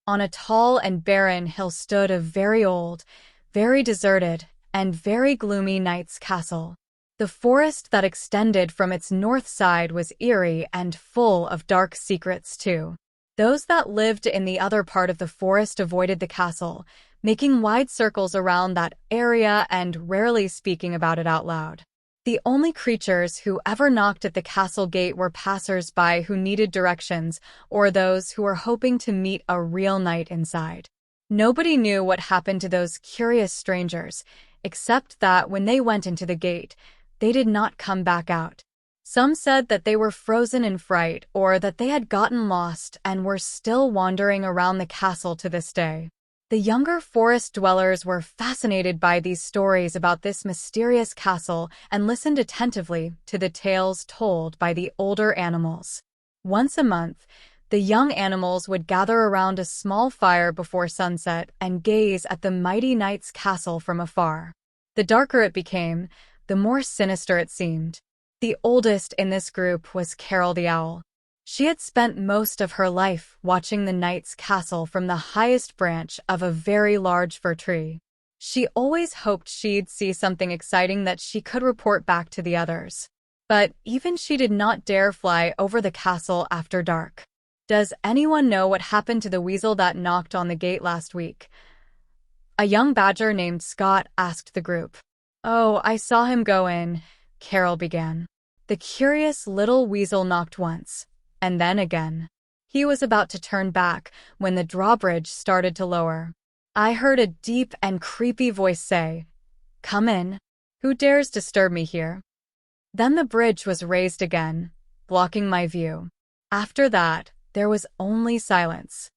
On a tall and barren hill stood a very old, very deserted, and very gloomy knight's castle. The forest that extended from its north side was eerie and full of dark secrets too. Those that lived in the other part of the forest avoided the castle, making wide circles around that area and rarely speaking about it out loud. The only creatures who ever knocked at the castle gate were passers-by who needed directions or those who were hoping to meet a real knight inside. Nobody knew what happened to those curious strangers, except that when they went into the gate, they did not come back out. Some said that they were frozen in fright or that they had gotten lost and were still wandering around the castle to this day. The younger forest dwellers were fascinated by these stories about this mysterious castle and listened attentively to the tales told by the older animals. Once a month, the young animals would gather around a small fire before sunset and gaze at the mighty knight's castle from afar. The darker it became, the more sinister it seemed. The oldest in this group was Carol the Owl. She had spent most of her life watching the knight's castle from the highest branch of a very large fir tree. She always hoped she'd see something exciting that she could report back to the others. But even she did not dare fly over the castle after dark. Does anyone know what happened to the weasel that knocked on the gate last week? A young badger named Scott asked the group. Oh, I saw him go in, Carol began. The curious little weasel knocked once, and then again. He was about to turn back when the drawbridge started to lower. I heard a deep and creepy voice say, "Come in. Who dares disturb me here?" Then the bridge was raised again, blocking my view. After that, there was only silence.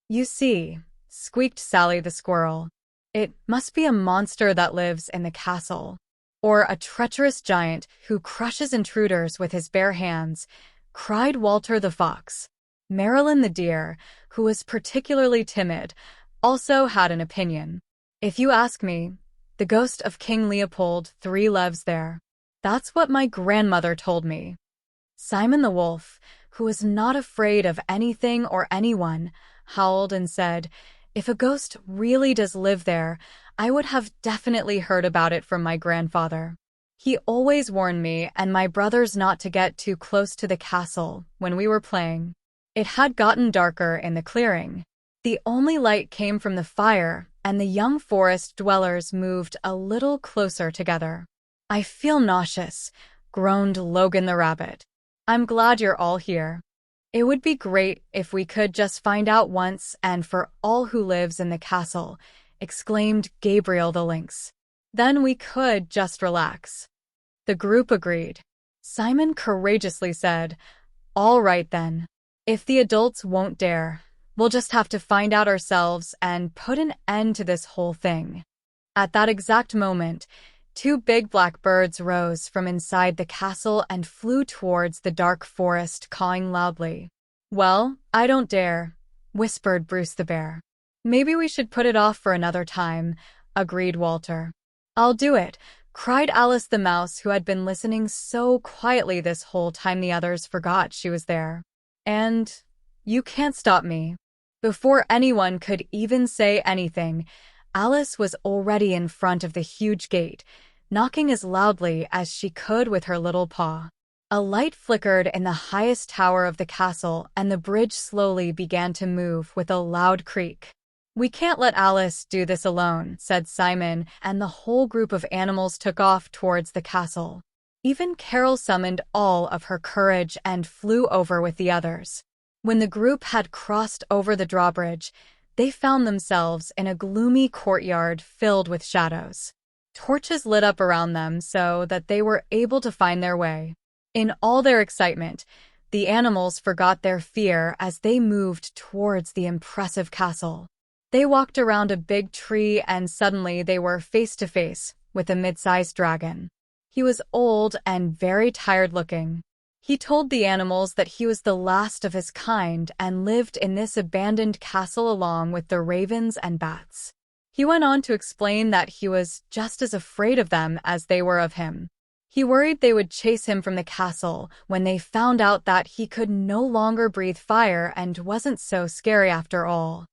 You see, squeaked Sally the squirrel. It must be a monster that lives in the castle, or a treacherous giant who crushes intruders with his bare hands, cried Walter the fox. Marilyn the deer, who was particularly timid, also had an opinion. If you ask me, the ghost of King Leopold III lives there. That's what my grandmother told me. Simon the wolf, who was not afraid of anything or anyone, howled and said, if a ghost really does live there, I would have definitely heard about it from my grandfather. He always warned me and my brothers not to get too close to the castle when we were playing. It had gotten darker in the clearing. The only light came from the fire, and the young forest dwellers moved a little closer together. I feel nauseous, groaned Logan the rabbit. I'm glad you're all here. It would be great if we could just find out once and for all who lives in the castle, exclaimed Gabriel the lynx. Then we could just relax. The group agreed. Simon courageously said, all right then. If the adults won't dare, we'll just have to find out ourselves and put an end to this whole thing. At that exact moment, two big black birds rose from inside the castle and flew towards the dark forest, cawing loudly. Well, I don't dare, whispered Bruce the bear. Maybe we should put it off for another time, agreed Walter. I'll do it, cried Alice the mouse, who had been listening so quietly this whole time the others forgot she was there. And you can't stop me. Before anyone could even say anything, Alice was already in front of the huge gate, knocking as loudly as she could with her little paw. A light flickered in the highest tower of the castle, and the bridge slowly began to move with a loud creak. We can't let Alice do this alone, said Simon, and the whole group of animals took off towards the castle. Even Carol summoned all of her courage and flew over with the others. When the group had crossed over the drawbridge, they found themselves in a gloomy courtyard filled with shadows. Torches lit up around them so that they were able to find their way. In all their excitement, the animals forgot their fear as they moved towards the impressive castle. They walked around a big tree and suddenly they were face to face with a mid-sized dragon. He was old and very tired-looking. He told the animals that he was the last of his kind and lived in this abandoned castle along with the ravens and bats. He went on to explain that he was just as afraid of them as they were of him. He worried they would chase him from the castle when they found out that he could no longer breathe fire and wasn't so scary after all.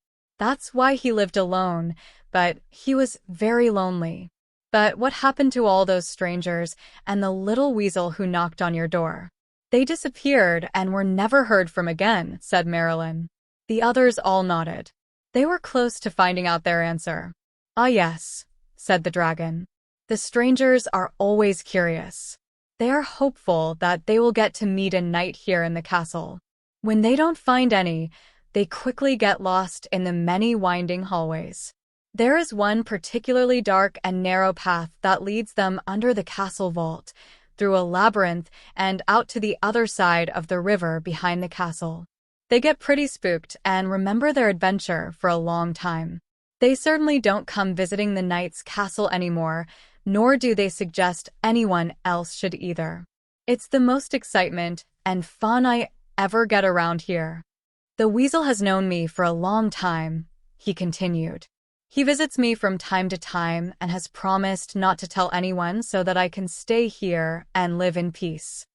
That's why he lived alone, but he was very lonely. But what happened to all those strangers and the little weasel who knocked on your door? They disappeared and were never heard from again, said Marilyn. The others all nodded. They were close to finding out their answer. Ah yes, said the dragon. The strangers are always curious. They are hopeful that they will get to meet a knight here in the castle. When they don't find any, they quickly get lost in the many winding hallways. There is one particularly dark and narrow path that leads them under the castle vault, through a labyrinth and out to the other side of the river behind the castle. They get pretty spooked and remember their adventure for a long time. They certainly don't come visiting the knight's castle anymore, nor do they suggest anyone else should either. It's the most excitement and fun I ever get around here. The weasel has known me for a long time, he continued. He visits me from time to time and has promised not to tell anyone so that I can stay here and live in peace.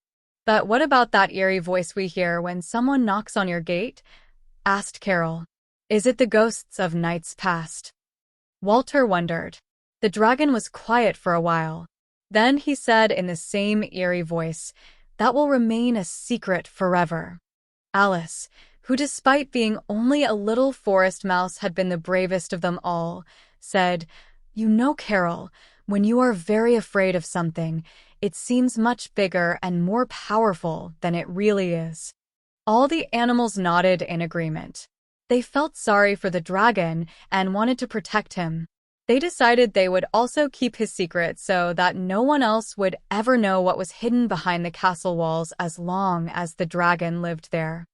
But what about that eerie voice we hear when someone knocks on your gate? Asked Carol. Is it the ghosts of nights past? Walter wondered. The dragon was quiet for a while. Then he said in the same eerie voice, that will remain a secret forever. Alice, who despite being only a little forest mouse had been the bravest of them all, said, You know, Carol, when you are very afraid of something, it seems much bigger and more powerful than it really is. All the animals nodded in agreement. They felt sorry for the dragon and wanted to protect him. They decided they would also keep his secret so that no one else would ever know what was hidden behind the castle walls as long as the dragon lived there.